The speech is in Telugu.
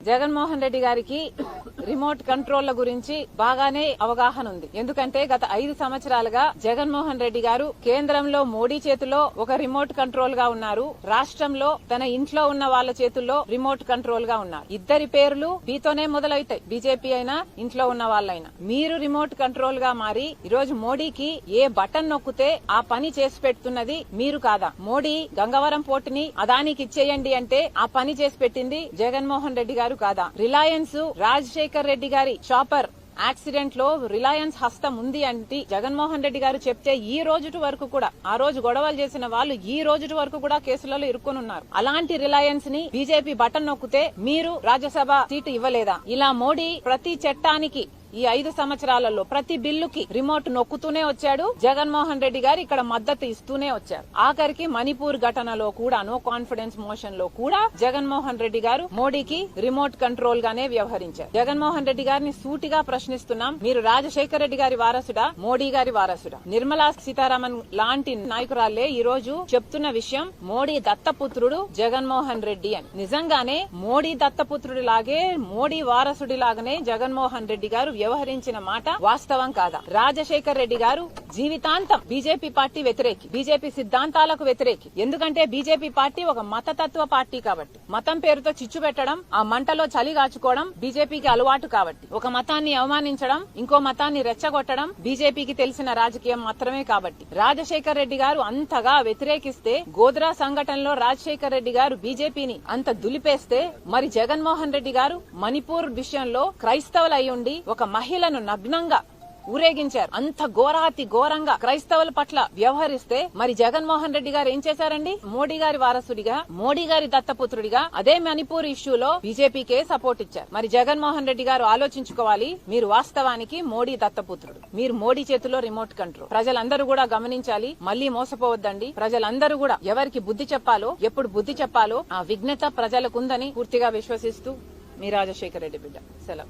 జగన్మోహన్ రెడ్డి గారికి రిమోట్ కంట్రోళ్ల గురించి బాగానే అవగాహన ఉంది. ఎందుకంటే గత 5 సంవత్సరాలుగా జగన్మోహన్ రెడ్డి గారు కేంద్రంలో మోడీ చేతిలో ఒక రిమోట్ కంట్రోల్ గా ఉన్నారు, రాష్ట్రంలో తన ఇంట్లో ఉన్న వాళ్ళ చేతుల్లో రిమోట్ కంట్రోల్ గా ఉన్నారు. ఇద్దరి పేర్లు బీతోనే మొదలవుతాయి, బీజేపీ అయినా ఇంట్లో ఉన్న వాళ్ళైనా. మీరు రిమోట్ కంట్రోల్ గా మారి ఈరోజు మోడీకి ఏ బటన్ నొక్కితే ఆ పని చేసి పెడుతున్నది మీరు కాదా? మోడీ గంగవరం పోర్టుని అదానికి ఇచ్చేయండి అంటే ఆ పని చేసి పెట్టింది జగన్మోహన్ రెడ్డి గారు కాదా? రిలయన్స్ రాజశేఖర్ రెడ్డి గారి షాపర్ యాక్సిడెంట్ లో రిలయన్స్ హస్తం ఉంది అంటే జగన్మోహన్ రెడ్డి గారు చెప్తే ఈ రోజు వరకు కూడా, ఆ రోజు గొడవలు చేసిన వాళ్ళు ఈ రోజు వరకు కూడా కేసులలో ఇరుక్కుని ఉన్నారు. అలాంటి రిలయన్స్ ని బీజేపీ బటన్ నొక్కితే మీరు రాజ్యసభ సీటు ఇవ్వలేదా? ఇలా మోడీ ప్రతి చట్టానికి ఈ 5 సంవత్సరాలలో ప్రతి బిల్లుకి రిమోట్ నొక్కుతూనే వచ్చాడు. జగన్మోహన్ రెడ్డి గారు ఇక్కడ మద్దతు ఇస్తూనే వచ్చారు. ఆఖరికి మణిపూర్ ఘటనలో కూడా నో కాన్ఫిడెన్స్ మోషన్ లో కూడా జగన్మోహన్ రెడ్డి గారు మోడీకి రిమోట్ కంట్రోల్ గానే వ్యవహరించారు. జగన్మోహన్ రెడ్డి గారిని సూటిగా ప్రశ్నిస్తున్నాం, మీరు రాజశేఖర రెడ్డి గారి వారసుడా, మోడీ గారి వారసుడా? నిర్మలా సీతారామన్ లాంటి నాయకురాలే ఈ రోజు చెప్తున్న విషయం మోడీ దత్తపుత్రుడు జగన్మోహన్ రెడ్డి అని. నిజంగానే మోడీ దత్తపుత్రుడి లాగే, మోడీ వారసుడి లాగానే జగన్మోహన్ రెడ్డి గారు వ్యవహరించిన మాట వాస్తవం కాదా? రాజశేఖర్ రెడ్డి గారు జీవితాంతం బీజేపీ పార్టీ వ్యతిరేకి, బీజేపీ సిద్ధాంతాలకు వ్యతిరేకి. ఎందుకంటే బీజేపీ పార్టీ ఒక మతతత్వ పార్టీ కాబట్టి, మతం పేరుతో చిచ్చు పెట్టడం, ఆ మంటలో చలి కాచుకోవడం బీజేపీకి అలవాటు కాబట్టి, ఒక మతాన్ని అవమానించడం, ఇంకో మతాన్ని రెచ్చగొట్టడం బీజేపీకి తెలిసిన రాజకీయం మాత్రమే కాబట్టి, రాజశేఖర్ రెడ్డి గారు అంతగా వ్యతిరేకిస్తే, గోద్రా సంఘటనలో రాజశేఖర్ రెడ్డి గారు బీజేపీని అంత దులిపేస్తే, మరి జగన్మోహన్ రెడ్డి గారు మణిపూర్ విషయంలో క్రైస్తవులు అయ్యుండి ఒక మహిళను నగ్నంగా ఊరేగించారు. అంత ఘోరాతి ఘోరంగా క్రైస్తవుల పట్ల వ్యవహరిస్తే మరి జగన్మోహన్ రెడ్డి గారు ఏం చేశారండి? మోడీ గారి వారసుడిగా, మోడీ గారి దత్తపుత్రుడిగా అదే మణిపూర్ ఇష్యూలో బీజేపీకే సపోర్ట్ ఇచ్చారు. మరి జగన్మోహన్ రెడ్డి గారు ఆలోచించుకోవాలి, మీరు వాస్తవానికి మోడీ దత్తపుత్రుడు, మీరు మోడీ చేతిలో రిమోట్ కంట్రోల్. ప్రజలందరూ కూడా గమనించాలి, మళ్లీ మోసపోవద్దండి. ప్రజలందరూ కూడా ఎవరికి బుద్ధి చెప్పాలో, ఎప్పుడు బుద్ధి చెప్పాలో ఆ విఘ్నత ప్రజలకుందని పూర్తిగా విశ్వసిస్తూ మీ రాజశేఖర రెడ్డి బిడ్డ. సెలవు.